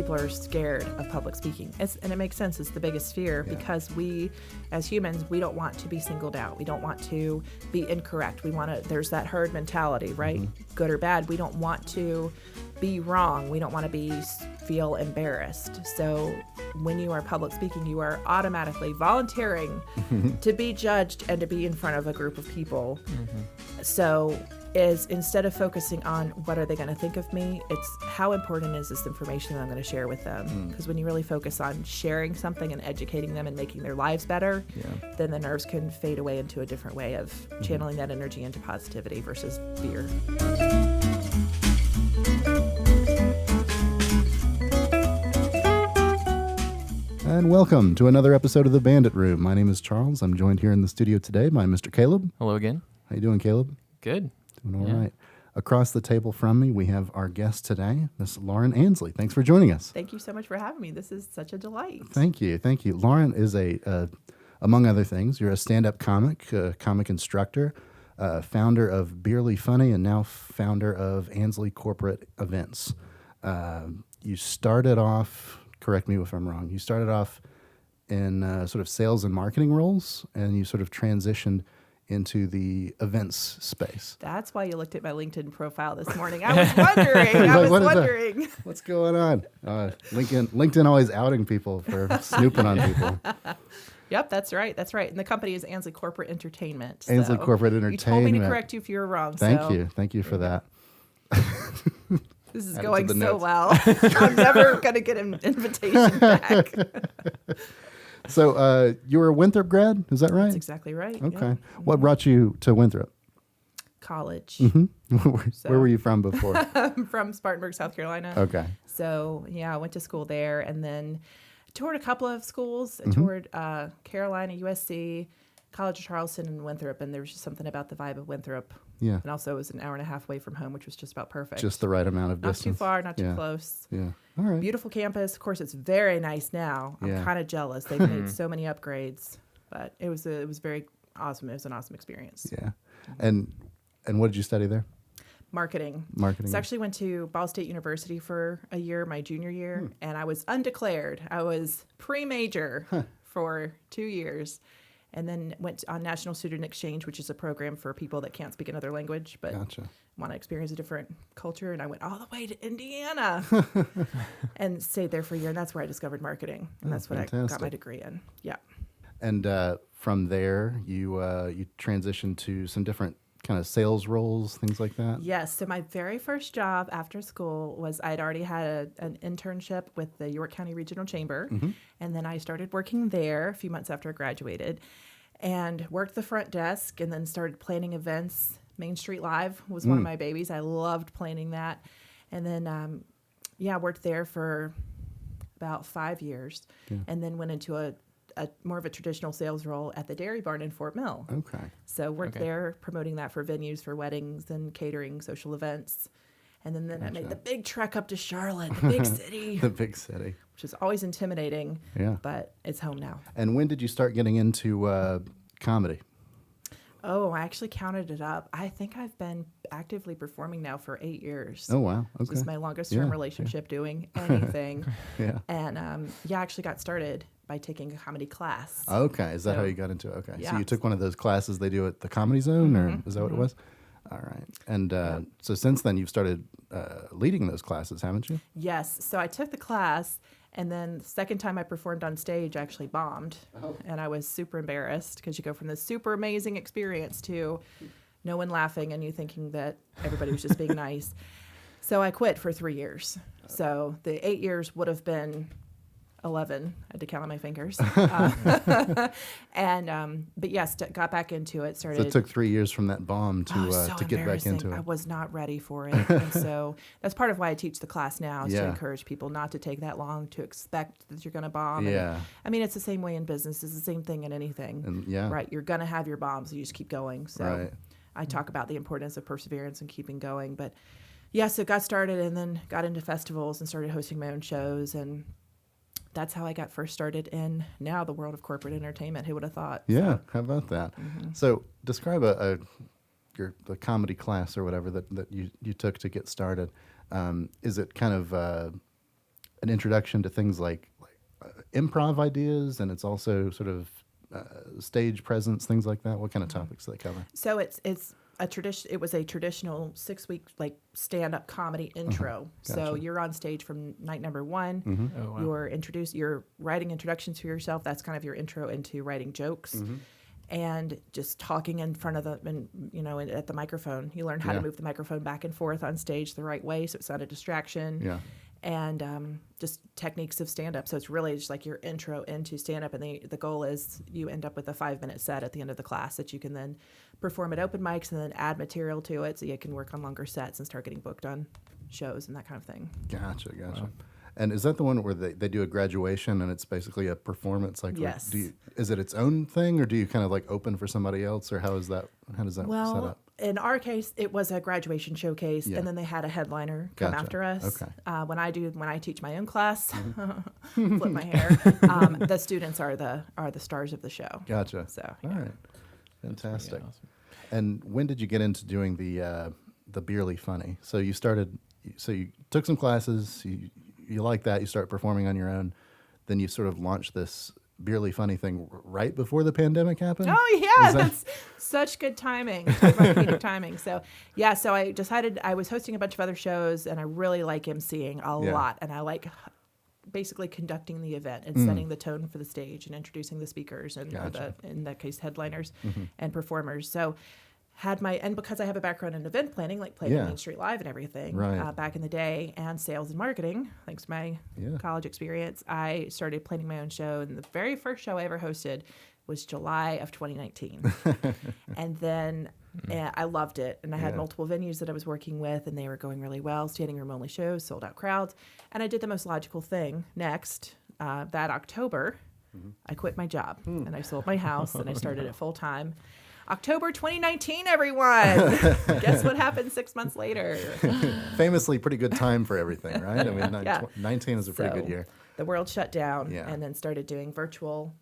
people are scared of public speaking. And it makes sense. It's the biggest fear because we, as humans, we don't want to be singled out. We don't want to be incorrect. We want to, there's that herd mentality, right? Good or bad. We don't want to be wrong. We don't want to feel embarrassed. So when you are public speaking, you are automatically volunteering to be judged and to be in front of a group of people. So instead of focusing on what are they going to think of me, it's how important is this information that I'm going to share with them. Because when you really focus on sharing something and educating them and making their lives better, then the nerves can fade away into a different way of channeling that energy into positivity versus fear. And welcome to another episode of the Bandit Room. My name is Charles. I'm joined here in the studio today by Mr. Caleb. Hello again. How you doing, Caleb? Good. Doing all right. Across the table from me, we have our guest today, Miss Lauren Ansley. Thanks for joining us. Thank you so much for having me. This is such a delight. Thank you. Thank you. Lauren is among other things, you're a stand-up comic instructor, founder of Beerly Funny, and now founder of Ansley Corporate Events. You started off, correct me if I'm wrong, you started off in sort of sales and marketing roles, and you sort of transitioned into the events space. That's why you looked at my LinkedIn profile this morning. I was wondering. What's going on? LinkedIn always outing people for snooping on people. Yep, that's right. And the company is Ansley Corporate Entertainment. Ansley Corporate Entertainment. You told me to correct you if you were wrong. Thank you for that. This is going so notes. Well. I'm never going to get an invitation back. So you were a Winthrop grad, is that right? That's exactly right. Okay. Yep. What brought you to Winthrop? College. Where were you from before? I'm from Spartanburg, South Carolina. Okay. So, I went to school there and then toured a couple of schools. I toured Carolina, USC, College of Charleston, and Winthrop, and there was just something about the vibe of Winthrop. Yeah. And also it was an hour and a half away from home, which was just about perfect. Just the right amount of distance. Not too far, not too close. Yeah. All right. Beautiful campus. Of course, it's very nice now. I'm kind of jealous. They've made so many upgrades, but it was very awesome. It was an awesome experience. Yeah. And what did you study there? Marketing. So I actually went to Ball State University for a year, my junior year, and I was undeclared. I was pre-major for 2 years. And then went on National Student Exchange, which is a program for people that can't speak another language, but want to experience a different culture. And I went all the way to Indiana and stayed there for a year. And that's where I discovered marketing. And that's what I got my degree in. Yeah. And from there, you transitioned to some different kind of sales roles, things like that? Yes. So my very first job after school was I'd already had an internship with the York County Regional Chamber. And then I started working there a few months after I graduated and worked the front desk and then started planning events. Main Street Live was one of my babies. I loved planning that. And then, worked there for about 5 years and then went into a more of a traditional sales role at the Dairy Barn in Fort Mill. Okay. So worked there promoting that for venues for weddings and catering, social events. And then I made the big trek up to Charlotte, the big city. The big city. Which is always intimidating, but it's home now. And when did you start getting into comedy? Oh, I actually counted it up. I think I've been actively performing now for 8 years. Oh, wow. Okay. This is my longest term relationship doing anything. And I actually got started by taking a comedy class. Okay. Is that how you got into it? Okay. Yeah. So you took one of those classes they do at the Comedy Zone, or is that what it was? All right. And so since then, you've started leading those classes, haven't you? Yes. So I took the class, and then the second time I performed on stage, I actually bombed. And I was super embarrassed because you go from this super amazing experience to no one laughing and you thinking that everybody was just being nice. So I quit for 3 years. So the 8 years would have been 11. I had to count on my fingers. But yes, got back into it. So it took 3 years from that bomb to get back into it. I was not ready for it. And so that's part of why I teach the class now, is to encourage people not to take that long, to expect that you're going to bomb. Yeah. And, I mean, it's the same way in business. It's the same thing in anything. Right. You're going to have your bombs. You just keep going. So I talk about the importance of perseverance and keeping going. But so got started and then got into festivals and started hosting my own shows, and that's how I got first started in now the world of corporate entertainment. Who would have thought? Yeah, how about that? So describe the comedy class or whatever that you took to get started. Is it kind of an introduction to things like improv ideas, and it's also sort of stage presence, things like that. What kind of topics do they cover? So it's a tradition. It was a traditional 6-week like stand-up comedy intro. Gotcha. So you're on stage from night number one. Oh, wow. You're writing introductions for yourself. That's kind of your intro into writing jokes. And just talking in front of at the microphone. You learn how to move the microphone back and forth on stage the right way so it's not a distraction. Yeah. And just techniques of stand-up. So it's really just like your intro into stand-up. And the goal is you end up with a 5-minute set at the end of the class that you can then perform at open mics and then add material to it so you can work on longer sets and start getting booked on shows and that kind of thing. Gotcha. Wow. And is that the one where they do a graduation and it's basically a performance? Like, Yes. Is it its own thing, or do you kind of like open for somebody else, or how does that set up? In our case, it was a graduation showcase, Yeah. and then they had a headliner come Gotcha. after us. Okay. When I teach my own class, flip my hair. The students are the stars of the show. Gotcha. So All right. Fantastic. Pretty awesome. And when did you get into doing the Beerly Funny? So you took some classes, you like that, you start performing on your own, then you sort of launched this Beerly Funny thing right before the pandemic happened? Oh yeah, that's such good timing. Talk about comedic timing. So I decided I was hosting a bunch of other shows, and I really like emceeing a lot, and I like basically conducting the event and setting the tone for the stage and introducing the speakers and Gotcha. in that case headliners and performers. So and because I have a background in event planning, like playing Main Street Live and everything back in the day, and sales and marketing, thanks to my college experience, I started planning my own show. And the very first show I ever hosted was July of 2019. And then I loved it. And I had multiple venues that I was working with, and they were going really well. Standing room only shows, sold out crowds. And I did the most logical thing next. That October, I quit my job and I sold my house and I started it full time. October 2019, everyone. Guess what happened 6 months later? Famously, pretty good time for everything, right? I mean, 19 is a pretty good year. The world shut down and then started doing virtual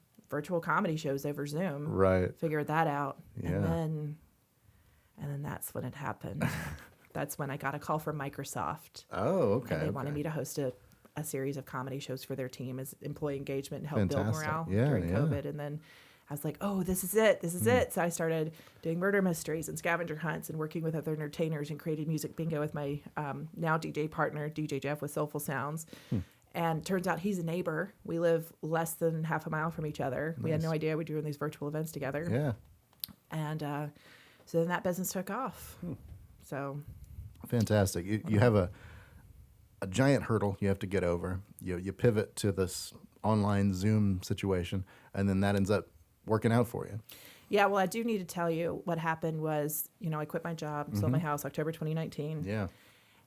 comedy shows over Zoom. Right. Figured that out. Yeah. And then that's when it happened. That's when I got a call from Microsoft. Oh, okay. And they wanted me to host a series of comedy shows for their team as employee engagement and help build morale during COVID. And then I was like, oh, this is it. This is it. So I started doing murder mysteries and scavenger hunts and working with other entertainers and created music bingo with my now DJ partner, DJ Jeff with Soulful Sounds. And turns out he's a neighbor. We live less than half a mile from each other. We had no idea we were doing these virtual events together. Yeah. And so then that business took off. So fantastic. You have a giant hurdle you have to get over. You pivot to this online Zoom situation, and then that ends up working out for you. Yeah, well, I do need to tell you what happened was, I quit my job, sold my house October 2019. Yeah.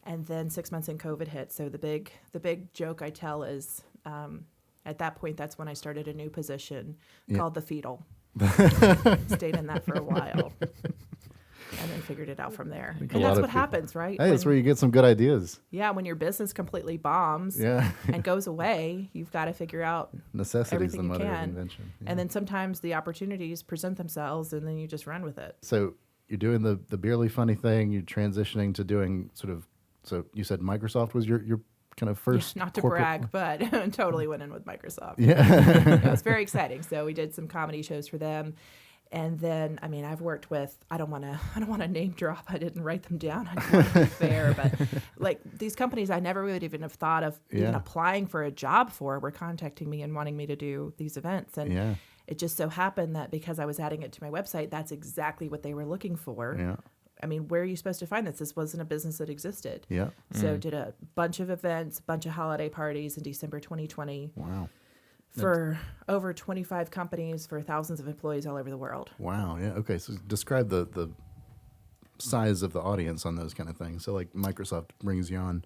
And then 6 months in COVID hit. So the big joke I tell is at that point, that's when I started a new position called the fetal. Stayed in that for a while. And then figured it out from there. And that's what happens, right? Hey, that's where you get some good ideas. Yeah, when your business completely bombs and goes away, you've got to figure out necessity is the everything you mother of can. invention. Yeah. And then sometimes the opportunities present themselves, and then you just run with it. So you're doing the Beerly Funny thing. You're transitioning to doing so you said Microsoft was your kind of first not to corporate... brag, but totally went in with Microsoft. Yeah. It was very exciting. So we did some comedy shows for them. And then, I've worked with, I don't want to name drop. I didn't write them down. I don't want to be fair, but like these companies I never would even have thought of even applying for a job for were contacting me and wanting me to do these events. And it just so happened that because I was adding it to my website, that's exactly what they were looking for. Yeah. Where are you supposed to find this? This wasn't a business that existed. Yeah. So did a bunch of events, a bunch of holiday parties in December 2020. Wow. For over 25 companies, for thousands of employees all over the world. Wow. Yeah. Okay. So describe the size of the audience on those kind of things. So like Microsoft brings you on.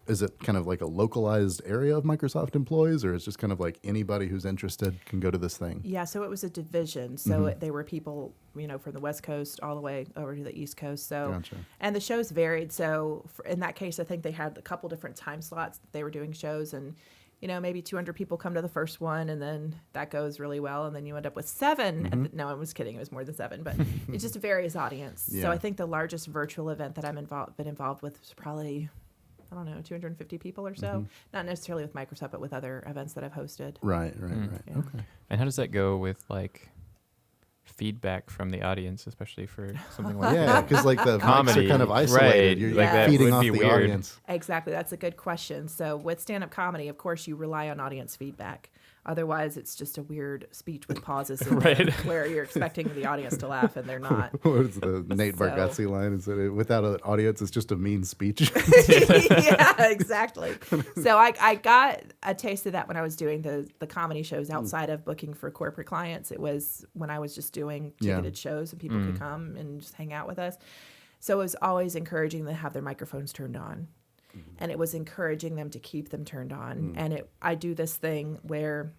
Is it kind of like a localized area of Microsoft employees, or is it just kind of like anybody who's interested can go to this thing? Yeah. So it was a division. So they were people, from the West Coast all the way over to the East Coast. So, Gotcha. And the shows varied. So in that case, I think they had a couple different time slots that they were doing shows, and maybe 200 people come to the first one, and then that goes really well, and then you end up with 7. No, I was kidding. It was more than 7, but it's just a various audience. Yeah. So I think the largest virtual event that I've been involved with was probably, I don't know, 250 people or so. Not necessarily with Microsoft, but with other events that I've hosted. Right. Yeah. Okay. And how does that go with like feedback from the audience, especially for something like Yeah, because like the comedy, mics are kind of isolated. right? You're Like, that feeding would off be the weird. audience. Exactly. That's a good question. So with stand-up comedy, of course, you rely on audience feedback. Otherwise, it's just a weird speech with pauses in Right. there where you're expecting the audience to laugh and they're not. What is the Nate So- Bargatze line? Is that without an audience, it's just a mean speech? Yeah, exactly. So I got a taste of that when I was doing the comedy shows outside of booking for corporate clients. It was when I was just doing ticketed shows and people could come and just hang out with us. So it was always encouraging them to have their microphones turned on. And it was encouraging them to keep them turned on. And I do this thing where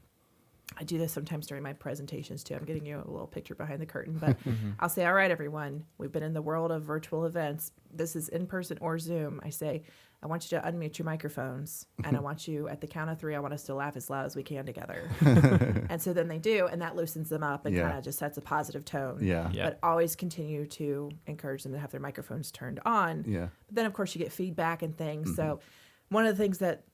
I do this sometimes during my presentations too. I'm getting you a little picture behind the curtain, but I'll say, all right, everyone, we've been in the world of virtual events. This is in person or Zoom. I say, I want you to unmute your microphones and I want you at the count of 3, I want us to laugh as loud as we can together. And so then they do, and that loosens them up and kind of just sets a positive tone. Yeah. But always continue to encourage them to have their microphones turned on. Yeah. But then, of course, you get feedback and things. So one of the things that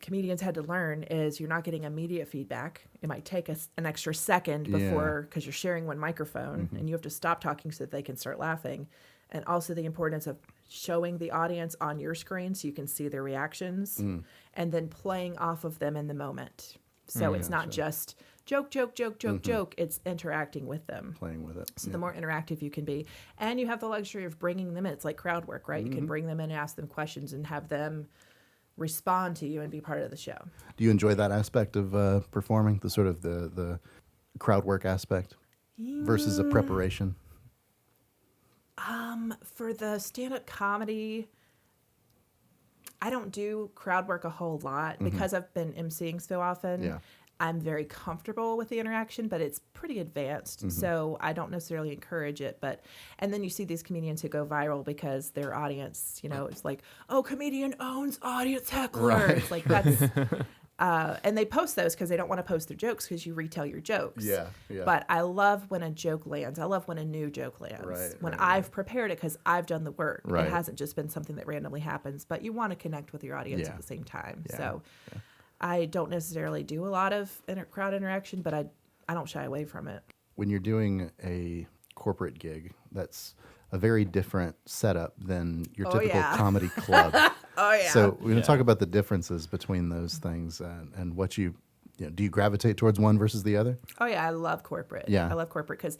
comedians had to learn is you're not getting immediate feedback. It might take us an extra second before, because you're sharing one microphone and you have to stop talking so that they can start laughing. And also the importance of showing the audience on your screen so you can see their reactions and then playing off of them in the moment. So it's not just joke, joke. It's interacting with them. Playing with it. So the more interactive you can be. And you have the luxury of bringing them in. It's like crowd work, right? You can bring them in and ask them questions and have them respond to you and be part of the show. Do you enjoy that aspect of performing, the sort of the crowd work aspect versus a preparation? For the stand-up comedy, I don't do crowd work a whole lot because I've been emceeing so often. Yeah. I'm very comfortable with the interaction, but it's pretty advanced, so I don't necessarily encourage it. And then you see these comedians who go viral because their audience, it's like, oh, comedian owns audience heckler. Right. It's like that's, and they post those because they don't want to post their jokes because you retell your jokes. Yeah. But I love when a joke lands. I love when a new joke lands. When I've prepared it because I've done the work. Right. It hasn't just been something that randomly happens, but you want to connect with your audience at the same time. Yeah. So I don't necessarily do a lot of crowd interaction, but I don't shy away from it. When you're doing a corporate gig, that's a very different setup than your typical comedy club. Oh, yeah. So we're going to talk about the differences between those things and what do you gravitate towards one versus the other? Oh, yeah. I love corporate. Yeah. I love corporate because,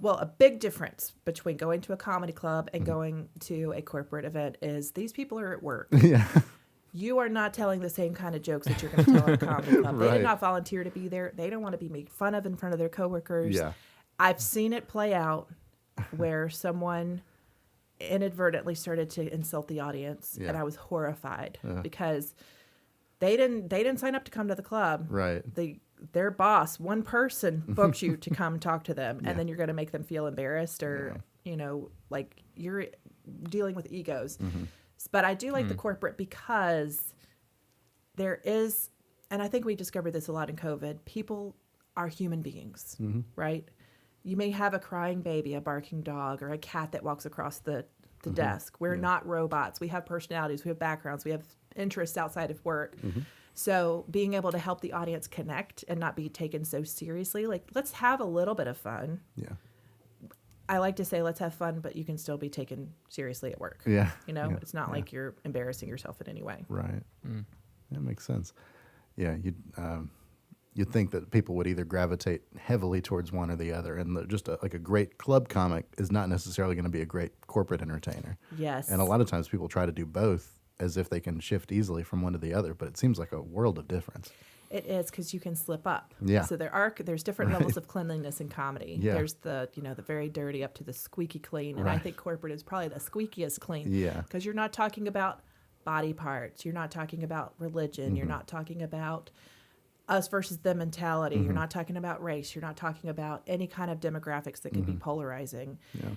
a big difference between going to a comedy club and going to a corporate event is these people are at work. Yeah. You are not telling the same kind of jokes that you're going to tell at a comedy club. They Right. did not volunteer to be there. They don't want to be made fun of in front of their coworkers. Yeah. I've seen it play out where someone inadvertently started to insult the audience, and I was horrified because they didn't sign up to come to the club. Right. Their boss, one person, booked you to come talk to them, and then you're going to make them feel embarrassed or like you're dealing with egos. But I do like the corporate because there is, and I think we discovered this a lot in COVID, people are human beings, right? You may have a crying baby, a barking dog, or a cat that walks across the desk. We're not robots. We have personalities. We have backgrounds. We have interests outside of work. So being able to help the audience connect and not be taken so seriously, like, let's have a little bit of fun. Yeah. I like to say, let's have fun, but you can still be taken seriously at work. Yeah. You it's not like you're embarrassing yourself in any way. Right. That makes sense. Yeah. You'd think that people would either gravitate heavily towards one or the other, and just like a great club comic is not necessarily going to be a great corporate entertainer. Yes. And a lot of times people try to do both as if they can shift easily from one to the other, but it seems like a world of difference. It is, because you can slip up. Yeah. So there's different levels of cleanliness in comedy. Yeah. There's the the very dirty up to the squeaky clean, and I think corporate is probably the squeakiest clean. Yeah. Because you're not talking about body parts, you're not talking about religion, you're not talking about us versus them mentality, you're not talking about race, you're not talking about any kind of demographics that could be polarizing. Yeah.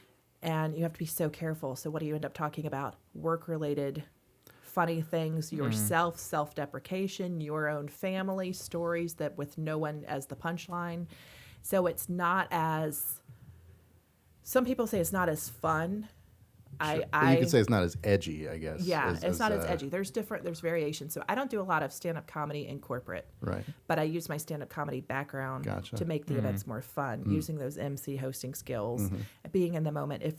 And you have to be so careful. So what do you end up talking about? Work-related funny things, yourself, self-deprecation, your own family stories that with no one as the punchline. So it's not as, some people say it's not as fun. Sure. But I you could say it's not as edgy, I guess. yeah, it's not as edgy. There's variations. So I don't do a lot of stand-up comedy in corporate. Right. But I use my stand-up comedy background to make the events more fun, using those MC hosting skills, being in the moment. If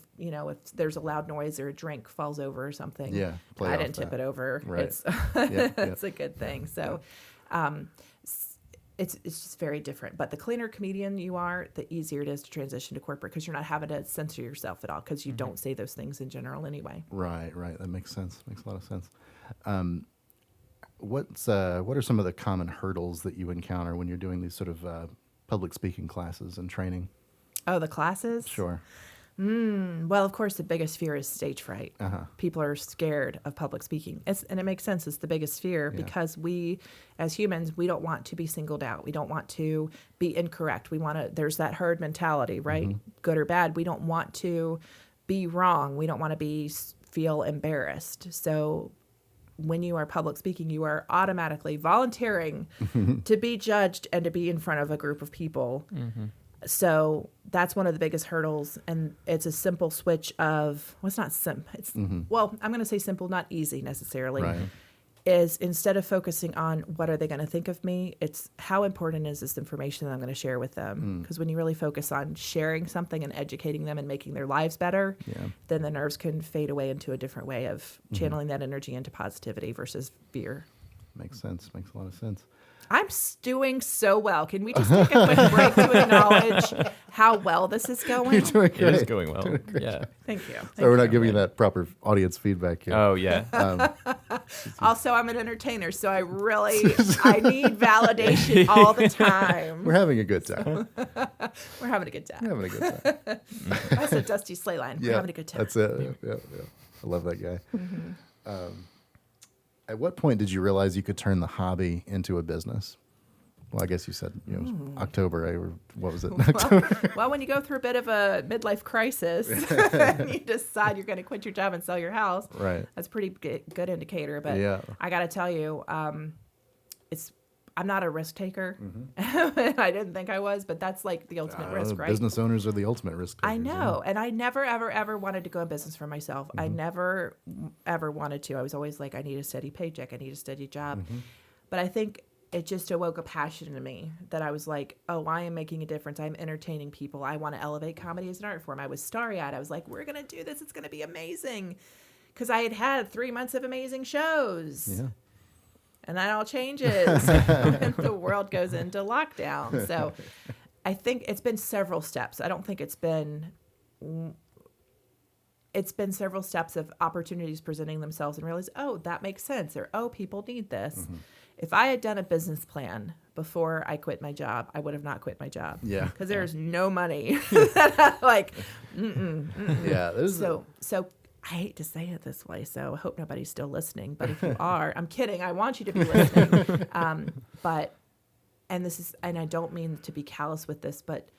there's a loud noise or a drink falls over or something, I didn't tip it over. Right. It's it's a good thing. So it's just very different. But the cleaner comedian you are, the easier it is to transition to corporate, because you're not having to censor yourself at all, because you don't say those things in general anyway. Right. That makes sense. Makes a lot of sense. What are some of the common hurdles that you encounter when you're doing these sort of public speaking classes and training? Oh, the classes? Sure. Well, of course, the biggest fear is stage fright. People are scared of public speaking. And it makes sense. It's the biggest fear because we, as humans, we don't want to be singled out. We don't want to be incorrect. There's that herd mentality, right? Good or bad. We don't want to be wrong. We don't want to feel embarrassed. So when you are public speaking, you are automatically volunteering to be judged and to be in front of a group of people. So that's one of the biggest hurdles, and it's a simple switch of, well, it's not simple. It's well, I'm going to say simple, not easy necessarily. Right. Is instead of focusing on what are they going to think of me, it's how important is this information that I'm going to share with them? Because when you really focus on sharing something and educating them and making their lives better, then the nerves can fade away into a different way of channeling that energy into positivity versus fear. Makes sense. Makes a lot of sense. I'm doing so well. Can we just take a quick break to acknowledge how well this is going? You're doing great. It is going well. Yeah. Thank you. So we're not giving you that proper audience feedback yet. Oh, yeah. Also, I'm an entertainer, so I need validation all the time. We're having a good time. We're having a good time. We're having a good time. That's a Dusty Slay line. We're having a good time. That's it. Yeah. I love that guy. At what point did you realize you could turn the hobby into a business? Well, I guess you said October, or what was it? Well, when you go through a bit of a midlife crisis and you decide you're going to quit your job and sell your house, right? That's a pretty good indicator. But I got to tell you, I'm not a risk taker. I didn't think I was, but that's like the ultimate risk, right? Business owners are the ultimate risk takers. I know. And I never, ever, ever wanted to go in business for myself. I never, ever wanted to. I was always like, I need a steady paycheck. I need a steady job. But I think it just awoke a passion in me that I was like, oh, I am making a difference. I'm entertaining people. I want to elevate comedy as an art form. I was starry-eyed. I was like, we're going to do this. It's going to be amazing. Because I had 3 months of amazing shows. Yeah. And that all changes when the world goes into lockdown. So I think it's been several steps. I don't think it's been several steps of opportunities presenting themselves and realize, oh, that makes sense. Or, oh, people need this. If I had done a business plan before I quit my job, I would have not quit my job. Yeah. Because there's no money. Like, Yeah. So I hate to say it this way, so I hope nobody's still listening. But if you are, I'm kidding. I want you to be listening. And I don't mean to be callous with this, but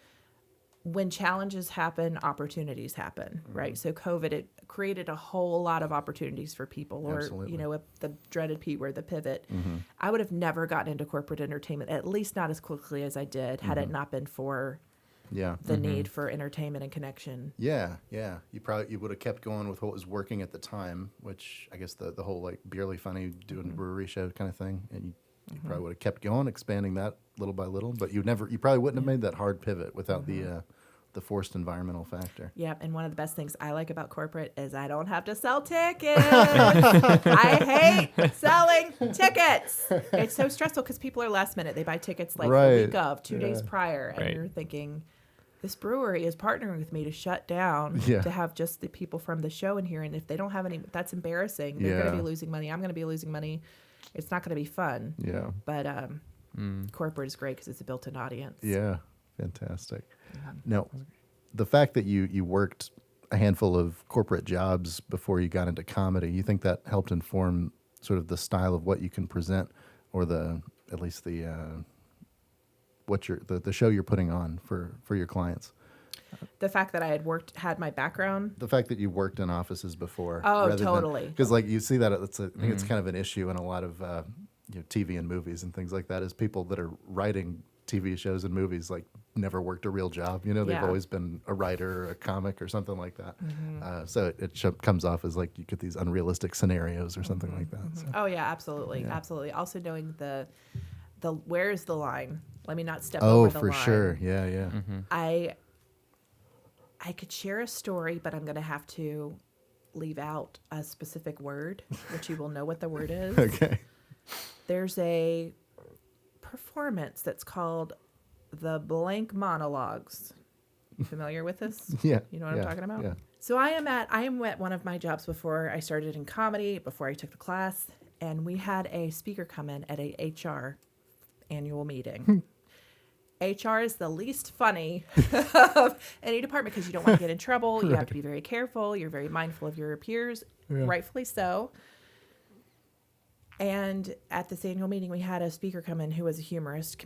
when challenges happen, opportunities happen, right? So COVID, it created a whole lot of opportunities for people, or, Absolutely. The dreaded P word, the pivot. I would have never gotten into corporate entertainment, at least not as quickly as I did, had it not been for the need for entertainment and connection. Yeah. You would have kept going with what was working at the time, which I guess the whole like Beerly Funny doing brewery show kind of thing, and you probably would have kept going, expanding that little by little, but you probably wouldn't have made that hard pivot without the forced environmental factor. Yeah, and one of the best things I like about corporate is I don't have to sell tickets. I hate selling tickets. It's so stressful because people are last minute. They buy tickets like the week of, 2 days prior, and you're thinking, this brewery is partnering with me to shut down to have just the people from the show in here. And if they don't have any, that's embarrassing. They're going to be losing money. I'm going to be losing money. It's not going to be fun. Yeah. But corporate is great because it's a built-in audience. Yeah. Fantastic. Now, the fact that you worked a handful of corporate jobs before you got into comedy, you think that helped inform sort of the style of what you can present, or the show you're putting on for your clients? The fact that I had my background. The fact that you worked in offices before. Oh, totally. Because like you see that I think it's kind of an issue in a lot of TV and movies and things like that, is people that are writing TV shows and movies like never worked a real job. You know, they've Yeah. always been a writer or a comic or something like that. So it comes off as like you get these unrealistic scenarios or something like that. So. Oh yeah, absolutely, Yeah. absolutely. Also knowing the where is the line? Let me not step Oh, over the for line. sure. Yeah, yeah. I could share a story, but I'm going to have to leave out a specific word, which you will know what the word is. Okay. There's a performance that's called the blank monologues. You familiar with this? Yeah. You know what yeah, I'm talking about? Yeah. So I am at one of my jobs before I started in comedy, before I took the class, and we had a speaker come in at a HR annual meeting. HR is the least funny of any department because you don't want to get in trouble. You have to be very careful. You're very mindful of your peers, rightfully so. And at this annual meeting, we had a speaker come in who was a humorist,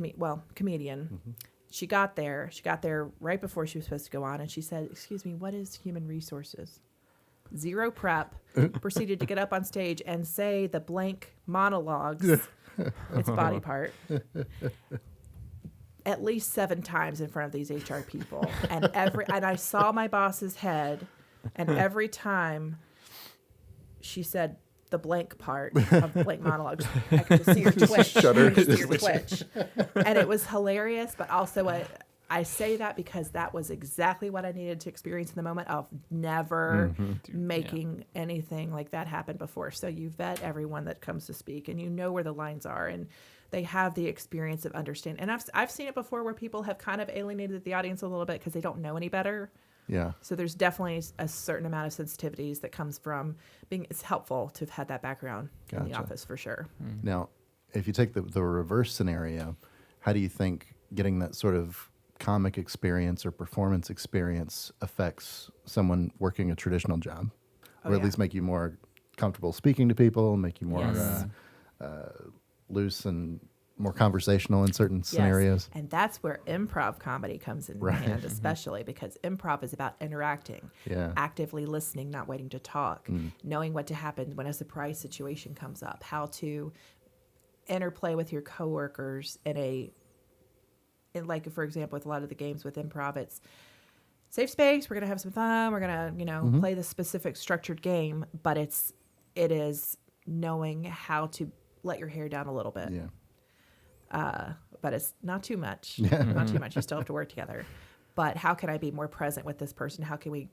comedian. She got there right before she was supposed to go on, and she said, "Excuse me, what is human resources?" Zero prep, proceeded to get up on stage and say the blank monologues, its body part, at least 7 times in front of these HR people. And I saw my boss's head, and every time she said the blank part of the blank monologues, I could just see her twitch. shudder. I could just see her twitch. And it was hilarious, but also I say that because that was exactly what I needed to experience in the moment of never making anything like that happen before. So you vet everyone that comes to speak, and you know where the lines are, and they have the experience of understanding. And I've seen it before where people have kind of alienated the audience a little bit because they don't know any better. Yeah. So there's definitely a certain amount of sensitivities that comes from being. It's helpful to have had that background in the Gotcha. office for sure. Now, if you take the reverse scenario, how do you think getting that sort of comic experience or performance experience affects someone working a traditional job, or at least make you more comfortable speaking to people, make you more loose and more conversational in certain scenarios? And that's where improv comedy comes in hand, especially because improv is about interacting, actively listening, not waiting to talk, knowing what to happen when a surprise situation comes up, how to interplay with your coworkers in like, for example, with a lot of the games with improv, it's safe space. We're going to have some fun. We're going to, play this specific structured game, but it is knowing how to let your hair down a little bit. Yeah. But it's not too much. Not too much. You still have to work together. But how can I be more present with this person? How can we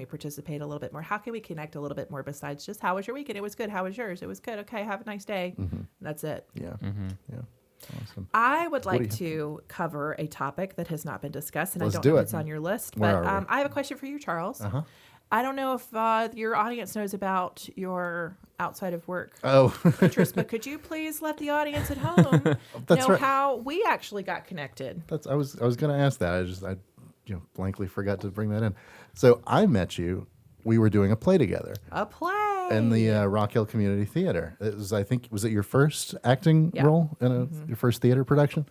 participate a little bit more? How can we connect a little bit more besides just how was your weekend? It was good. How was yours? It was good. Okay, have a nice day. That's it. Yeah. Yeah. Awesome. I would like to cover a topic that has not been discussed, and Let's I don't do know if it. it's on your list. Where But are we? I have a question for you, Charles. I don't know if your audience knows about your outside of work interest, but could you please let the audience at home know how we actually got connected? I was going to ask that. I blankly forgot to bring that in. So I met you. We were doing a play together. A play in the Rock Hill Community Theater. It was, I think, was it your first acting role in your first theater production?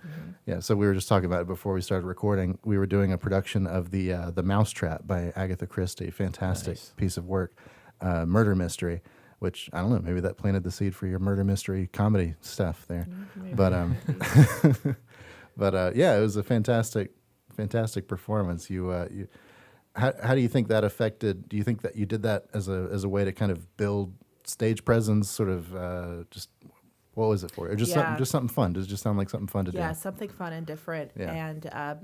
Yeah. So we were just talking about it before we started recording. We were doing a production of the Mousetrap by Agatha Christie. Fantastic piece of work, murder mystery. Which I don't know. Maybe that planted the seed for your murder mystery comedy stuff there. But yeah, it was a fantastic performance. How do you think that affected? Do you think that you did that as a way to kind of build stage presence? Sort of just what was it for? Or just something fun? Does it just sound like something fun to do? Yeah, something fun and different. Yeah. And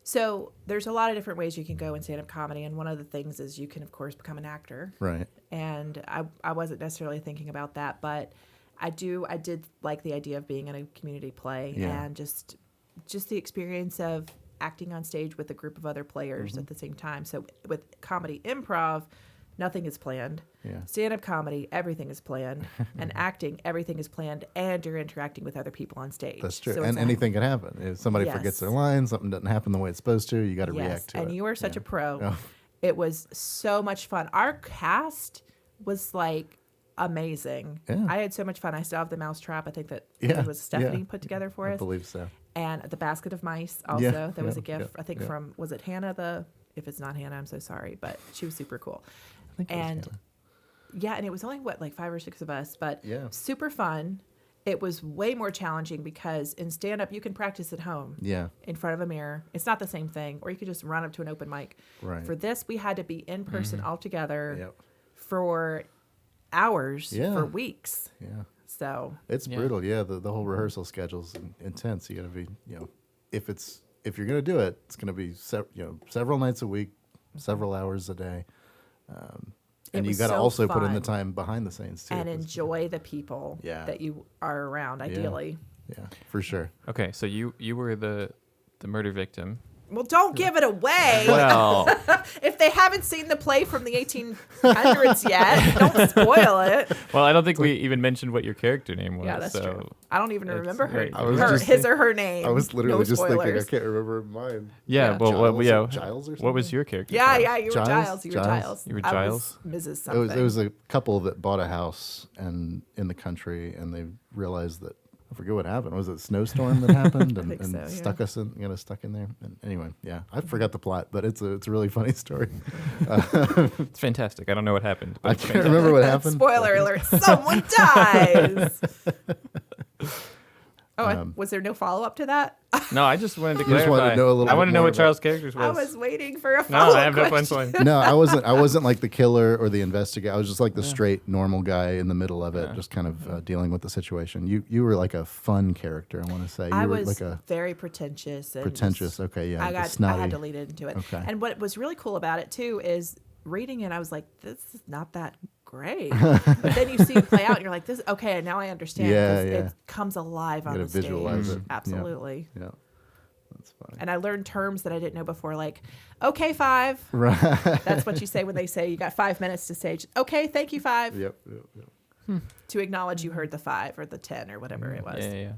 so there's a lot of different ways you can go in stand-up comedy, and one of the things is you can, of course, become an actor. Right. And I wasn't necessarily thinking about that, but I did like the idea of being in a community play and just the experience of acting on stage with a group of other players at the same time. So with comedy improv, nothing is planned. Yeah. Stand-up comedy, everything is planned. And acting, everything is planned, and you're interacting with other people on stage. That's true. So and anything can happen. If somebody forgets their line, something doesn't happen the way it's supposed to, you got to react to it. And you are such a pro. Oh. It was so much fun. Our cast was like amazing. Yeah. I had so much fun. I still have the Mousetrap. I think that it was Stephanie put together for us. I believe so. And the basket of mice also. Yeah, That was a gift, yeah, I think, from, was it Hannah? If it's not Hannah, I'm so sorry, but she was super cool. I think it was Hannah. Yeah, and it was only, like 5 or 6 of us, but Yeah. super fun. it was way more challenging because in stand-up, you can practice at home in front of a mirror. It's not the same thing. Or you could just run up to an open mic. Right. For this, we had to be in person all together for hours, for weeks. Yeah. So it's brutal. Yeah. The whole rehearsal schedule's intense. You got to be, if you're going to do it, it's going to be, several nights a week, several hours a day. And you got to also put in the time behind the scenes too. And enjoy the people that you are around, ideally. Yeah, for sure. Okay, so you were the murder victim. Well, don't give it away. Well, if they haven't seen the play from the 1800s yet, don't spoil it. Well, I don't think we even mentioned what your character name was. Yeah, that's true. I don't even remember his or her name. I was literally just spoilers. thinking, I can't remember mine. Yeah, Giles or something? What was your character? Yeah, you were Giles? Giles. You were Giles. You were I Giles? was Mrs. Something. It was a couple that bought a house in the country, and they realized that, I forget what happened. Was it a snowstorm that happened and stuck us stuck in there? And anyway, I forgot the plot, but it's a really funny story. It's fantastic. I don't know what happened. I can't remember what happened. Spoiler alert! Someone dies. Was there no follow up to that? No, I just wanted to You clarify. just wanted to know a little I want to bit know more what Charles' characters was. I was waiting for a follow up. No, I have no question. punchline. No, I wasn't like the killer or the investigator. I was just like the straight normal guy in the middle of it, just kind of dealing with the situation. You were like a fun character, I want to say. I were was like a very pretentious. And pretentious. Okay, yeah. I had to lead into it. Okay. And what was really cool about it too is reading it, I was like, this is not that great. But then you see it play out, and you're like, "This okay." Now I understand. It comes alive on the stage. Visualize it. Absolutely. Yeah. That's funny. And I learned terms that I didn't know before, like "Okay, 5." Right. That's what you say when they say you got 5 minutes to stage. Okay, thank you, 5. Yep. To acknowledge you heard the 5 or the 10 or whatever it was. Yeah.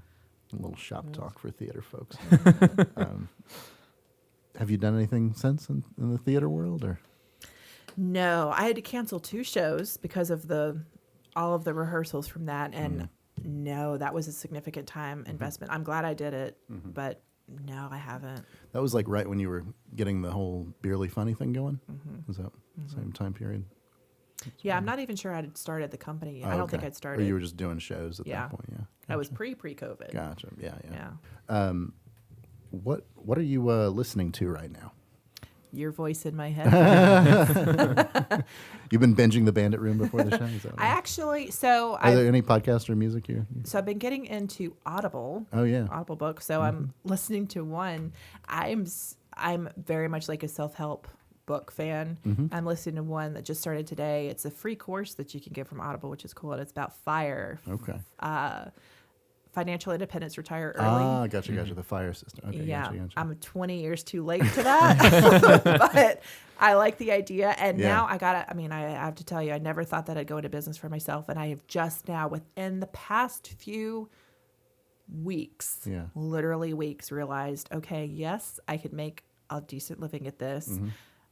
A little shop talk for theater folks. Have you done anything since in the theater world, or? No, I had to cancel 2 shows because of all of the rehearsals from that, and no, that was a significant time investment. I'm glad I did it, but no, I haven't. That was like right when you were getting the whole Beerly Funny thing going? Was that same time period? I'm not even sure I'd started the company. I don't think I'd started. Or you were just doing shows at that point, yeah. Gotcha. I was pre-COVID. Gotcha, yeah. Yeah. What are you listening to right now? Your voice in my head. You've been binging the Bandit Room before the show? Is that I actually, so Are there any podcasts or music you? So I've been getting into Audible. Oh yeah. Audible books. So I'm listening to one. I'm very much like a self-help book fan. I'm listening to one that just started today. It's a free course that you can get from Audible, which is cool. And it's about FIRE. Okay. Financial independence, retire early. Gotcha. The FIRE system. Okay, yeah, gotcha. I'm 20 years too late to that, but I like the idea. And now I have to tell you, I never thought that I'd go into business for myself. And I have just now, within the past few weeks, literally weeks, realized, okay, yes, I could make a decent living at this.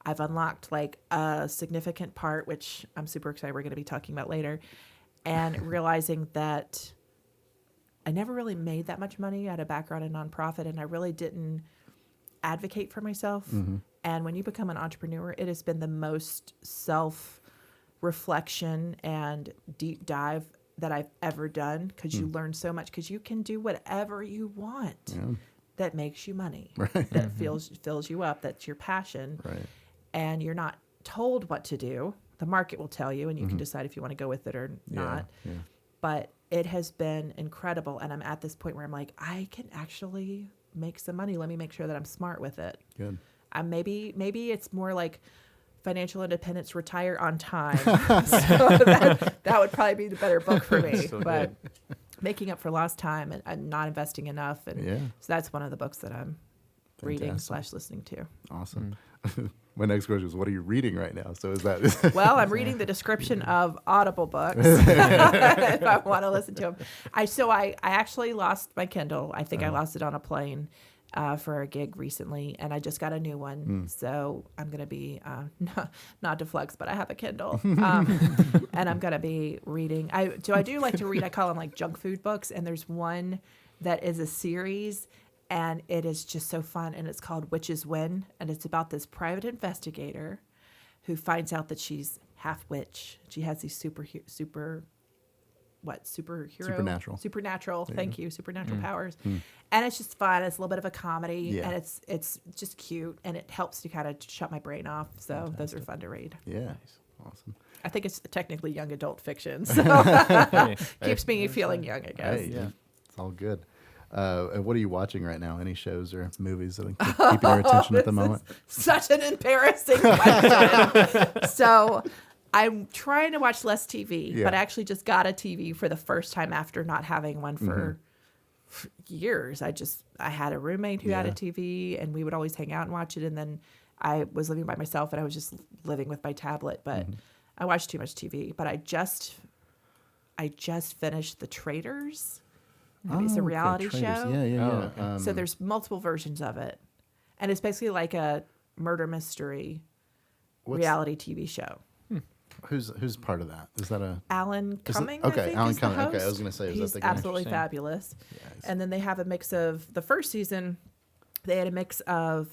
I've unlocked like a significant part, which I'm super excited we're going to be talking about later, and realizing that I never really made that much money. I had a background in nonprofit, and I really didn't advocate for myself. And when you become an entrepreneur, it has been the most self-reflection and deep dive that I've ever done, because you learn so much, because you can do whatever you want that makes you money, that fills you up, that's your passion. Right. And you're not told what to do. The market will tell you, and you can decide if you want to go with it or not. Yeah. But it has been incredible, and I'm at this point where I'm like, I can actually make some money. Let me make sure that I'm smart with it. Good. Maybe it's more like financial independence, retire on time. So that would probably be the better book for me. But making up for lost time and not investing enough, and so that's one of the books that I'm reading / listening to. Awesome. My next question is, what are you reading right now? So is that... Well, I'm reading the description of Audible books if I want to listen to them. I actually lost my Kindle. I think I lost it on a plane for a gig recently, and I just got a new one. So I'm going to be, not to flex, but I have a Kindle. And I'm going to be reading. I do like to read, I call them like junk food books, and there's one that is a series, and it is just so fun, and it's called Witches Win, and it's about this private investigator who finds out that she's half witch. She has these super Supernatural. Supernatural. Thank you. Supernatural powers. Hmm. And it's just fun. It's a little bit of a comedy, Yeah. and it's just cute, and it helps to kind of shut my brain off. So those are fun to read. Yeah. Awesome. I think it's technically young adult fiction, so keeps me feeling young, I guess. Hey, yeah. It's all good. And what are you watching right now? Any shows or movies that are keeping your attention at the moment? Such an embarrassing question. So I'm trying to watch less TV, but I actually just got a TV for the first time after not having one for years. I had a roommate who had a TV, and we would always hang out and watch it. And then I was living by myself, and I was just living with my tablet. But I watched too much TV. But I just finished The Traitors. It's a reality show. Yeah. Okay. So there's multiple versions of it, and it's basically like a murder mystery reality TV show. Who's part of that? Is that a Alan Cumming? Okay, I think, Alan is the Cumming. Okay, I host. was going to say, is He's that the guy? absolutely fabulous. And then they have a mix of the first season. They had a mix of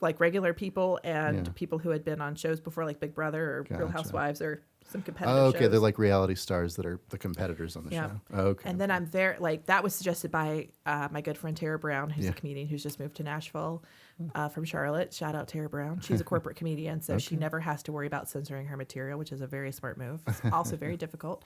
like regular people and people who had been on shows before, like Big Brother or Real Housewives or some competitive shows. They're like reality stars that are the competitors on the show. Okay. And then I'm there, like that was suggested by my good friend Tara Brown, who's a comedian who's just moved to Nashville from Charlotte. Shout out Tara Brown. She's a corporate comedian, so she never has to worry about censoring her material, which is a very smart move. It's also very difficult.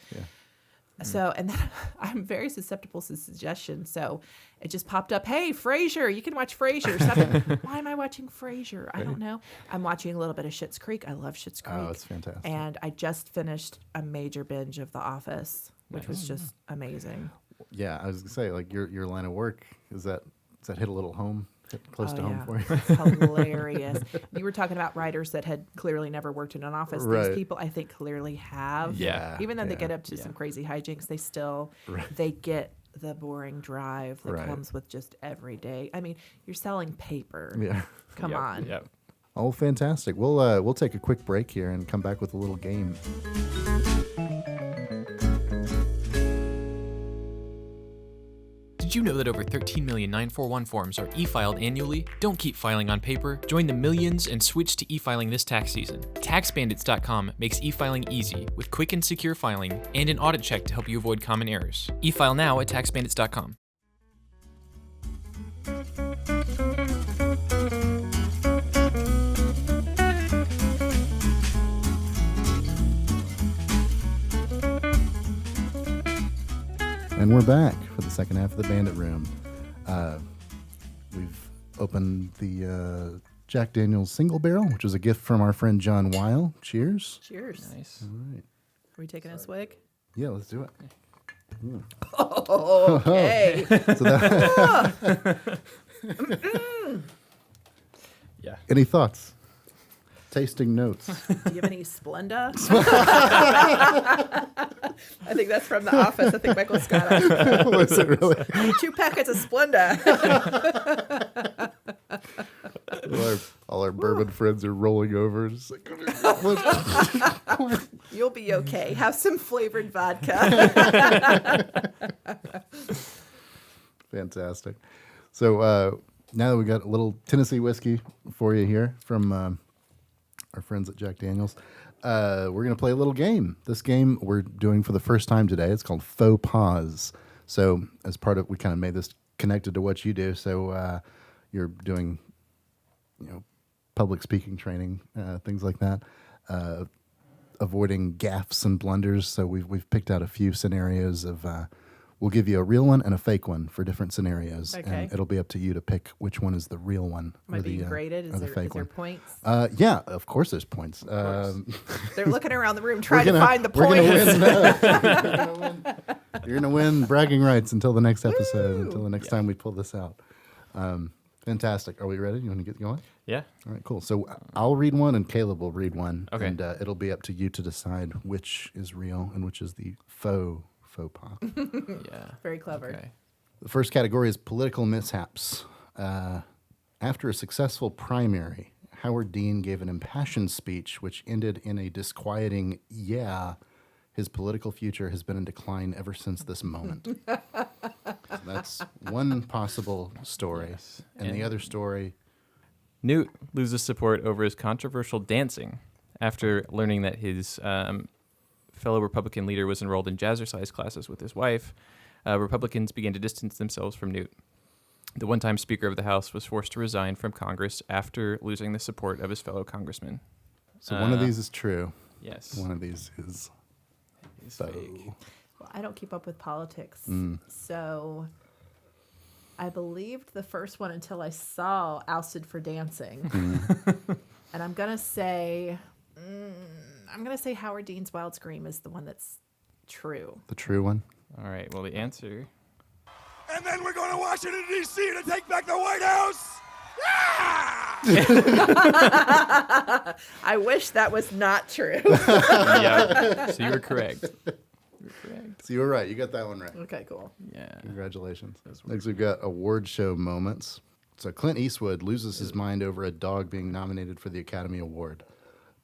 So, and then I'm very susceptible to suggestions. So it just popped up, hey, Frasier, you can watch Frasier. So why am I watching Frasier? I don't know. I'm watching a little bit of Schitt's Creek. I love Schitt's Creek. Oh, it's fantastic. And I just finished a major binge of The Office, which was just amazing. Yeah, I was going to say, like your line of work, does that hit a little home? Close to home for you. It's hilarious. You were talking about writers that had clearly never worked in an office. Right. These people, I think, clearly have. Yeah. Even though they get up to some crazy hijinks, they still they get the boring drive that comes with just every day. I mean, you're selling paper. Yeah. Come on. Yep. Oh, fantastic. We'll take a quick break here and come back with a little game. Did you know that over 13 million 941 forms are e-filed annually? Don't keep filing on paper. Join the millions and switch to e-filing this tax season. TaxBandits.com makes e-filing easy with quick and secure filing and an audit check to help you avoid common errors. E-file now at TaxBandits.com. And we're back for the second half of the Bandit Room. We've opened the Jack Daniel's Single Barrel, which is a gift from our friend John Weil. Cheers. Cheers. Nice. All right. Are we taking a swig? Yeah, let's do it. Oh, okay. So Yeah. any thoughts? Tasting notes. Do you have any Splenda? I think that's from The Office. I think Michael Scott. Was it really? 2 packets of Splenda. All our bourbon friends are rolling over. Just like, You'll be okay. Have some flavored vodka. fantastic. So now that we got a little Tennessee whiskey for you here from our friends at Jack Daniel's, we're going to play a little game. This game we're doing for the first time today. It's called Faux Pas. So as part of, we kind of made this connected to what you do. So you're doing, public speaking training, things like that, avoiding gaffes and blunders. So we've picked out a few scenarios of, we'll give you a real one and a fake one for different scenarios. Okay. And it'll be up to you to pick which one is the real one. Am I being graded? Or Is the there fake one. one. Points? Yeah, of course there's points. They're looking around the room trying to find the points. You're gonna win bragging rights until the next episode, until the next time we pull this out. Fantastic. Are we ready? You want to get going? Yeah. All right, cool. So I'll read one and Caleb will read one. Okay. And it'll be up to you to decide which is real and which is the faux pas. Yeah. Very clever. Okay. The first category is political mishaps. After a successful primary, Howard Dean gave an impassioned speech which ended in a disquieting, his political future has been in decline ever since this moment. So that's one possible story. Yes. And the other story, Newt loses support over his controversial dancing after learning that his fellow Republican leader was enrolled in jazzercise classes with his wife, Republicans began to distance themselves from Newt. The one-time Speaker of the House was forced to resign from Congress after losing the support of his fellow congressmen. So one of these is true. Yes. One of these is fake. Well, I don't keep up with politics, so I believed the first one until I saw Ousted for Dancing. And I'm gonna say Howard Dean's Wild Scream is the one that's true. the true one. All right. Well, the answer. And then we're going to Washington, D.C. to take back the White House. I wish that was not true. Yeah. So you were correct. So you were right. You got that one right. Okay, cool. Yeah. Congratulations. Next, we've got award show moments. So Clint Eastwood loses his mind over a dog being nominated for the Academy Award.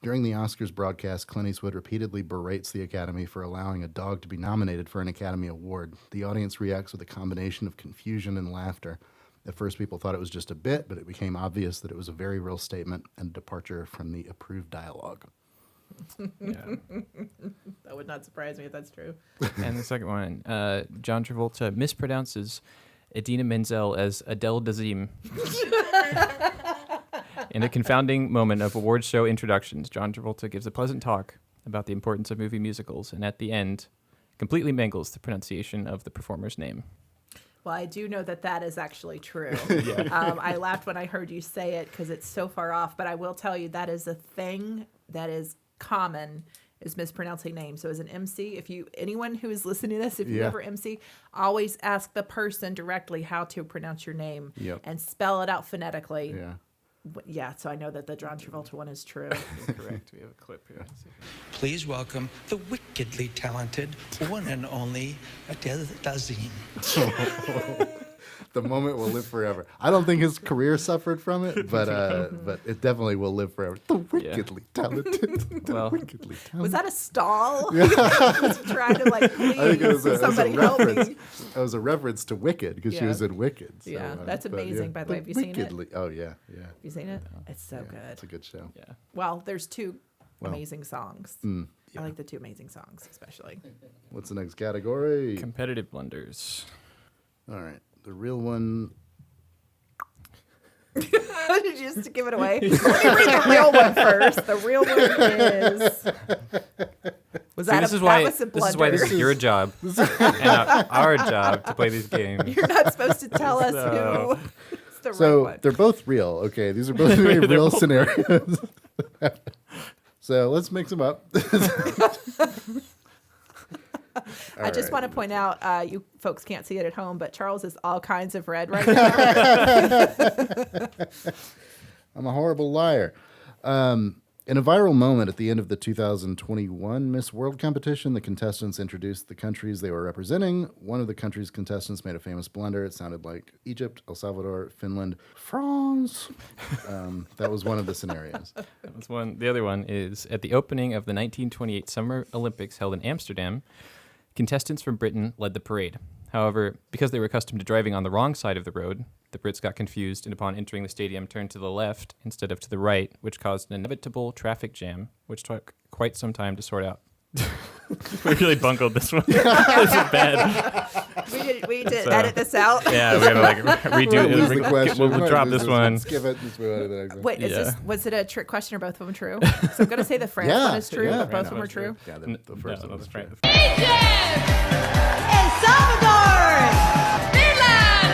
During the Oscars broadcast, Clint Eastwood repeatedly berates the Academy for allowing a dog to be nominated for an Academy Award. The audience reacts with a combination of confusion and laughter. At first, people thought it was just a bit, but it became obvious that it was a very real statement and a departure from the approved dialogue. Yeah. That would not surprise me if that's true. And the second one, John Travolta mispronounces Idina Menzel as Adele Dazeem. In a confounding moment of award show introductions, John Travolta gives a pleasant talk about the importance of movie musicals, and at the end, completely mangles the pronunciation of the performer's name. Well, I do know that that is actually true. I laughed when I heard you say it because it's so far off, but I will tell you that is a thing that is common, is mispronouncing names. So as an MC, anyone who is listening to this, if you ever MC, always ask the person directly how to pronounce your name and spell it out phonetically. Yeah, so I know that the John Travolta one is true. Correct. We have a clip here. Please welcome the wickedly talented one and only Adele Dazeem. The moment will live forever. I don't think his career suffered from it, but it definitely will live forever. The wickedly talented. Wickedly talented. Was that a stall? Trying to please I think it was somebody help me. It was a reference to Wicked because she was in Wicked. So, that's amazing. By the way, have you seen it? Oh yeah. Have you seen it? It's so good. It's a good show. Yeah. Well, there's two amazing songs. I like the two amazing songs, especially. What's the next category? Competitive blunders. All right. The real one. Just to give it away. Let me read the real one first. The real one is. This is why this is your job and our job to play these games. You're not supposed to tell us who. It's the right one. They're both real. Okay, these are both very real scenarios. So let's mix them up. I just want to point out, you folks can't see it at home, but Charles is all kinds of red right now. I'm a horrible liar. In a viral moment at the end of the 2021 Miss World competition, the contestants introduced the countries they were representing. One of the countries' contestants made a famous blunder. It sounded like Egypt, El Salvador, Finland, France. That was one of the scenarios. That was one. The other one is at the opening of the 1928 Summer Olympics held in Amsterdam, contestants from Britain led the parade. However, because they were accustomed to driving on the wrong side of the road, the Brits got confused and upon entering the stadium turned to the left instead of to the right, which caused an inevitable traffic jam, which took quite some time to sort out. We really bungled this one. This is bad. We did edit this out. Yeah, we gotta redo it. Lose the question. We'll drop this one. Skip it. Let's move on to the next one. Wait, was it a trick question or both of them true? So I'm going to say the France one is true, but both of them are true. Yeah, the first one was true. Egypt! El Salvador! Finland!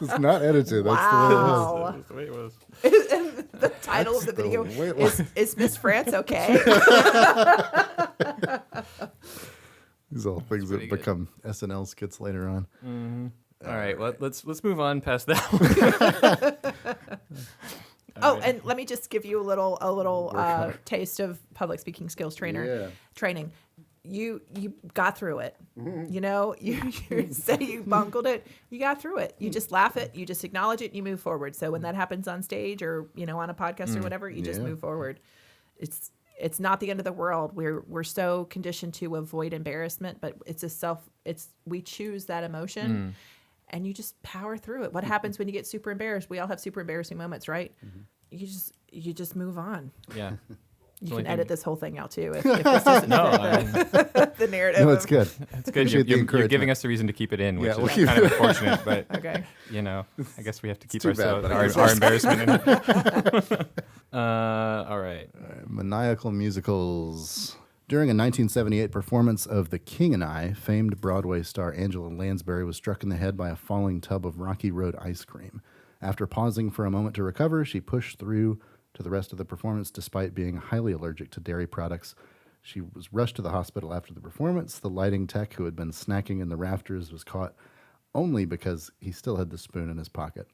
It's not edited. That's Wow. the way it was. The title of the video way it was. is Miss France okay? These are all things that become SNL skits later on. Mm-hmm. All right, well, let's move on past that one. And let me just give you a little taste of public speaking skills training. You got through it. You know, you say you bungled it, you got through it. You just laugh it, you just acknowledge it, and you move forward. So when that happens on stage or, on a podcast or whatever, you just move forward. It's not the end of the world. We're so conditioned to avoid embarrassment, but we choose that emotion and you just power through it. What happens when you get super embarrassed? We all have super embarrassing moments, right? you just move on. Yeah. You can edit this whole thing out too if this doesn't fit the narrative. No, it's good. It's good. You're giving us a reason to keep it in, which is kind of unfortunate, but Okay. I guess we have to keep too bad, ourselves but our embarrassment in it. All right. Maniacal musicals. During a 1978 performance of The King and I, famed Broadway star Angela Lansbury was struck in the head by a falling tub of Rocky Road ice cream. After pausing for a moment to recover, she pushed through to the rest of the performance despite being highly allergic to dairy products. She was rushed to the hospital after the performance. The lighting tech who had been snacking in the rafters was caught only because he still had the spoon in his pocket.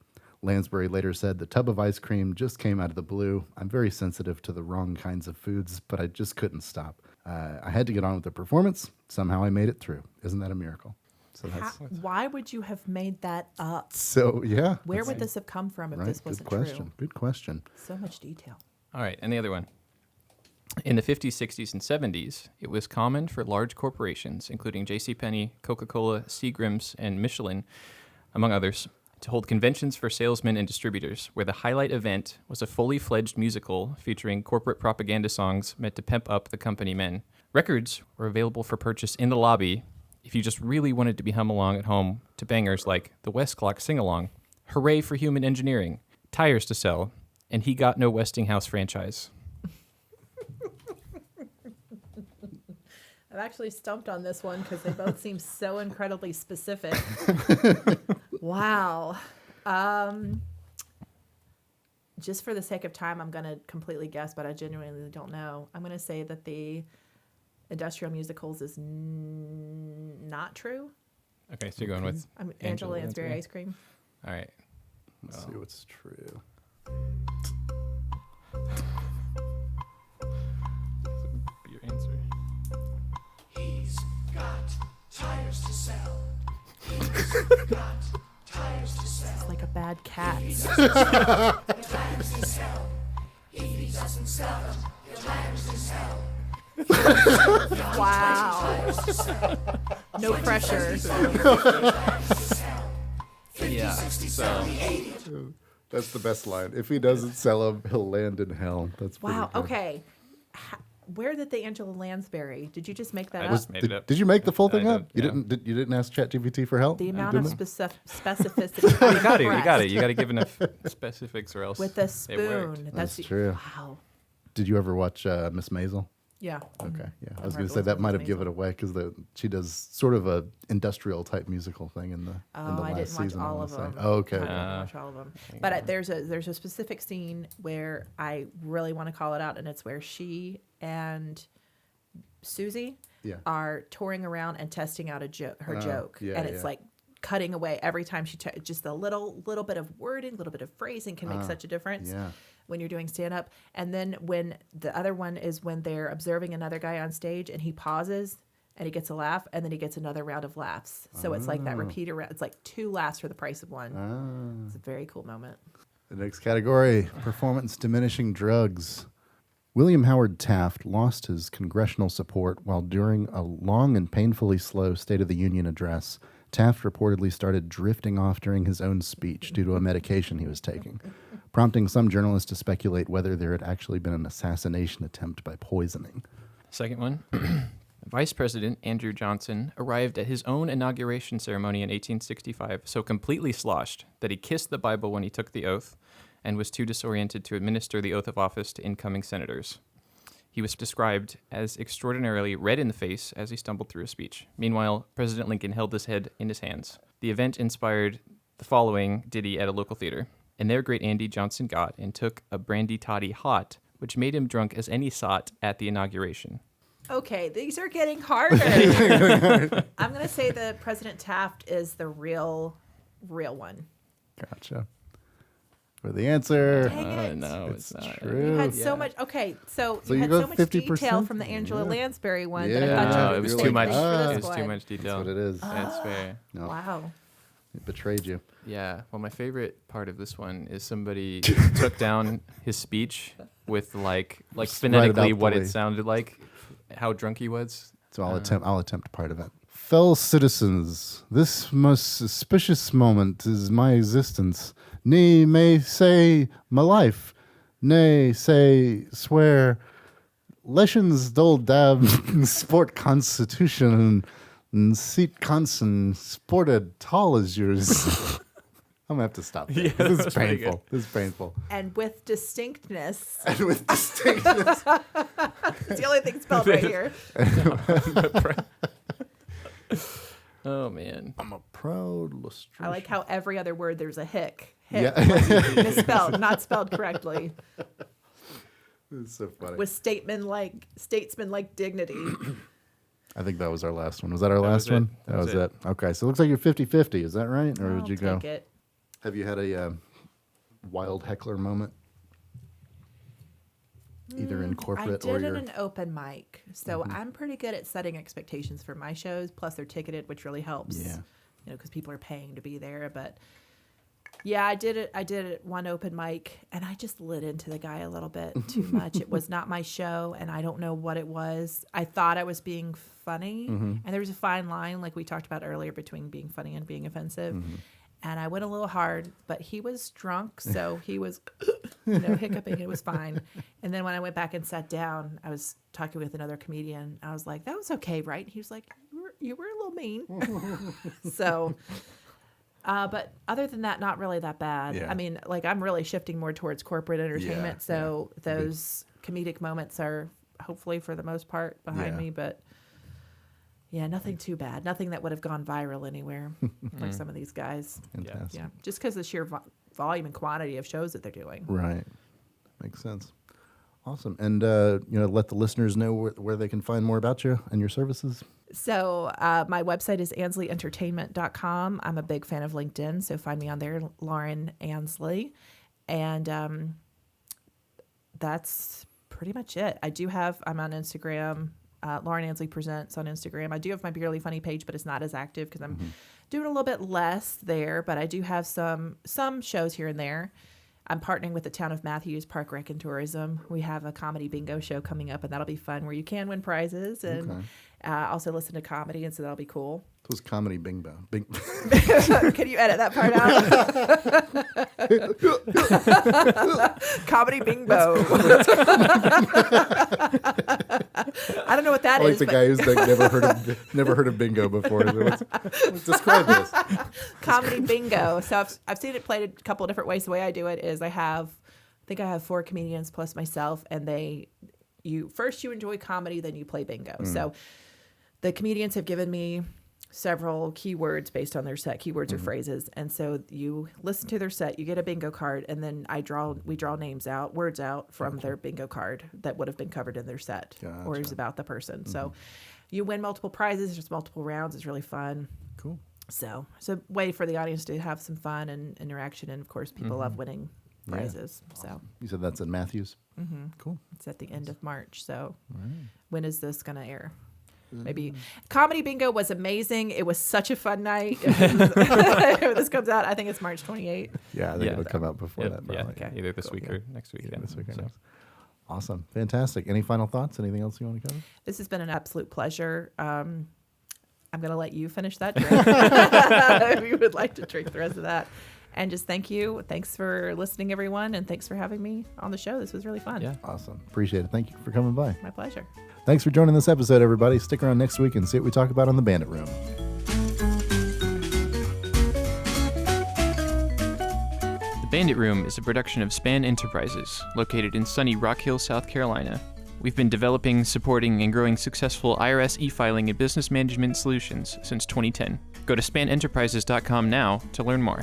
Lansbury later said, "The tub of ice cream just came out of the blue. I'm very sensitive to the wrong kinds of foods, but I just couldn't stop. I had to get on with the performance. Somehow I made it through. Isn't that a miracle?" So Why would you have made that up? So, yeah. Where would this have come from if Right, this wasn't good question. true? Good question. So much detail. All right, and the other one. In the 50s, 60s, and 70s, it was common for large corporations, including JCPenney, Coca-Cola, Seagram's, and Michelin, among others, to hold conventions for salesmen and distributors, where the highlight event was a fully fledged musical featuring corporate propaganda songs meant to pep up the company men. Records were available for purchase in the lobby if you just really wanted to be hum along at home to bangers like the West Clock Sing-Along, Hooray for Human Engineering, Tires to Sell, and He Got No Westinghouse Franchise. I've actually stumped on this one because they both seem so incredibly specific. Wow. Just for the sake of time, I'm going to completely guess, but I genuinely don't know. I'm going to say that the industrial musicals is not true. Okay, so you're going with Angela Lansbury Ice Cream. All right. Let's see what's true. Your answer. He's got tires to sell. He's got tires to sell. It's like a bad cat. Tires to sell. If he doesn't sell them, he'll tires to sell. Wow. No pressure. Yeah, so... That's the best line. If he doesn't sell them, he'll land in hell. That's pretty Wow. good. Okay. Where did the Angela Lansbury? Did you just make that I up? just made it up. Did you make the full thing I up? did, You yeah. didn't. You didn't ask ChatGPT for help. The amount of Didn't it? specificity. You got it. You got to give enough specifics or else With a it worked. spoon. That's true. Wow. Did you ever watch Miss Maisel? Yeah. Okay, yeah. I was I've going heard to say of that might have Miss given it away because she does sort of a industrial type musical thing in the I last didn't watch season. I all wanna of say. them. Oh, okay. I didn't watch all of them. But there's a specific scene where I really want to call it out, and it's where she and Susie are touring around and testing out her joke, yeah, and it's yeah. like cutting away every time she just a little bit of wording, a little bit of phrasing can make such a difference. Yeah. When you're doing stand-up. And then when the other one is when they're observing another guy on stage and he pauses and he gets a laugh and then he gets another round of laughs. So it's like that repeater round. It's like 2 laughs for the price of 1. It's a very cool moment. The next category, performance diminishing drugs. William Howard Taft lost his congressional support while during a long and painfully slow State of the Union address, Taft reportedly started drifting off during his own speech due to a medication he was taking, prompting some journalists to speculate whether there had actually been an assassination attempt by poisoning. Second one. Vice President Andrew Johnson arrived at his own inauguration ceremony in 1865 so completely sloshed that he kissed the Bible when he took the oath and was too disoriented to administer the oath of office to incoming senators. He was described as extraordinarily red in the face as he stumbled through a speech. Meanwhile, President Lincoln held his head in his hands. The event inspired the following ditty at a local theater. And there great Andy Johnson got and took a brandy toddy hot, which made him drunk as any sot at the inauguration. Okay, these are getting harder. I'm going to say that President Taft is the real one. Gotcha. For the answer, Dang it. No, it's it's not. true. You had so much. Okay, so you you had go so much 50%? detail from the Angela Lansbury one that I Yeah. thought No, you it were was saving too much. things for this It was too one. much detail. That's what it is. That's fair. No, Wow. it betrayed you. Yeah. Well, my favorite part of this one is somebody took down his speech with like Just write it phonetically out what the it way. sounded like, how drunk he was. So I'll attempt part of it. Fellow citizens, this most suspicious moment is my existence, nay, may say my life. nay, say, swear, Leschens dol dab sport constitution and seat conson sported tall as yours. I'm gonna have to stop there. Yeah, This is painful. This is painful. And with distinctness. And with distinctness. It's the only thing spelled right here. Oh man. I'm a proud illustration. I like how every other word there's a hick. Yeah. Misspelled, not spelled correctly. It's so funny. With statesman-like dignity. I think that was our last one. Was that our That last was it. one? That was it. Okay, so it looks like you're 50-50. Is that right? Or I'll did you go? take it. Have you had a wild heckler moment? Either in I corporate did or it your... in an open mic, so I'm pretty good at setting expectations for my shows. Plus, they're ticketed, which really helps. Yeah. You know, because people are paying to be there. But yeah, I did it. I did it one open mic, and I just lit into the guy a little bit too much. It was not my show, and I don't know what it was. I thought I was being funny, and there was a fine line, like we talked about earlier, between being funny and being offensive. And I went a little hard, but he was drunk, so he was, hiccuping. It was fine. And then when I went back and sat down, I was talking with another comedian. I was like, "That was okay, right?" He was like, "You were a little mean." So, but other than that, not really that bad. Yeah. I mean, like I'm really shifting more towards corporate entertainment, Yeah, so those comedic moments are hopefully for the most part behind Yeah. me, but. Yeah, nothing too bad. Nothing that would have gone viral anywhere, like some of these guys. Fantastic. Yeah, just because the sheer volume and quantity of shows that they're doing. Right. Makes sense. Awesome. And, let the listeners know where they can find more about you and your services. So my website is ansleyentertainment.com. I'm a big fan of LinkedIn, so find me on there, Lauren Ansley. And that's pretty much it. I'm on Instagram. Lauren Ansley Presents on Instagram. I do have my Barely Funny page, but it's not as active because I'm doing a little bit less there. But I do have some shows here and there. I'm partnering with the town of Matthews Park Rec and Tourism. We have a comedy bingo show coming up, and that'll be fun where you can win prizes and also listen to comedy, and so that'll be cool. It was comedy bingo. Can you edit that part out? Comedy bingo. I don't know what that I like is. the guy who's like never heard of bingo before. Let's describe this. Comedy bingo. So I've seen it played a couple of different ways. The way I do it is I think I have 4 comedians plus myself, and you enjoy comedy, then you play bingo. So the comedians have given me several keywords based on their set, keywords or phrases. And so you listen to their set, you get a bingo card, and then we draw words out from their bingo card that would have been covered in their set or is about the person. So you win multiple prizes. There's multiple rounds. It's really fun. Cool. So it's a way for the audience to have some fun and interaction. And of course, people love winning prizes. So You said that's at Matthews? Cool. it's at the end of March. So when is this going to air? Maybe Comedy Bingo was amazing. It was such a fun night. If this comes out, I think it's March 28th. Yeah, I think it'll come out before that. Yeah, Probably. Okay. either this week or next week. Either Yeah. this week or So- next. Awesome. Fantastic. Any final thoughts? Anything else you want to cover? This has been an absolute pleasure. I'm going to let you finish that drink if you would like to drink the rest of that. And just thank you. Thanks for listening, everyone. And thanks for having me on the show. This was really fun. Yeah. Awesome. Appreciate it. Thank you for coming by. My pleasure. Thanks for joining this episode, everybody. Stick around next week and see what we talk about on the Bandit Room. The Bandit Room is a production of Span Enterprises, located in sunny Rock Hill, South Carolina. We've been developing, supporting, and growing successful IRS e-filing and business management solutions since 2010. Go to spanenterprises.com now to learn more.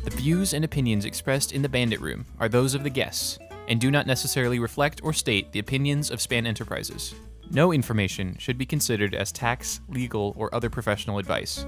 The views and opinions expressed in the Bandit Room are those of the guests and do not necessarily reflect or state the opinions of Span Enterprises. No information should be considered as tax, legal, or other professional advice.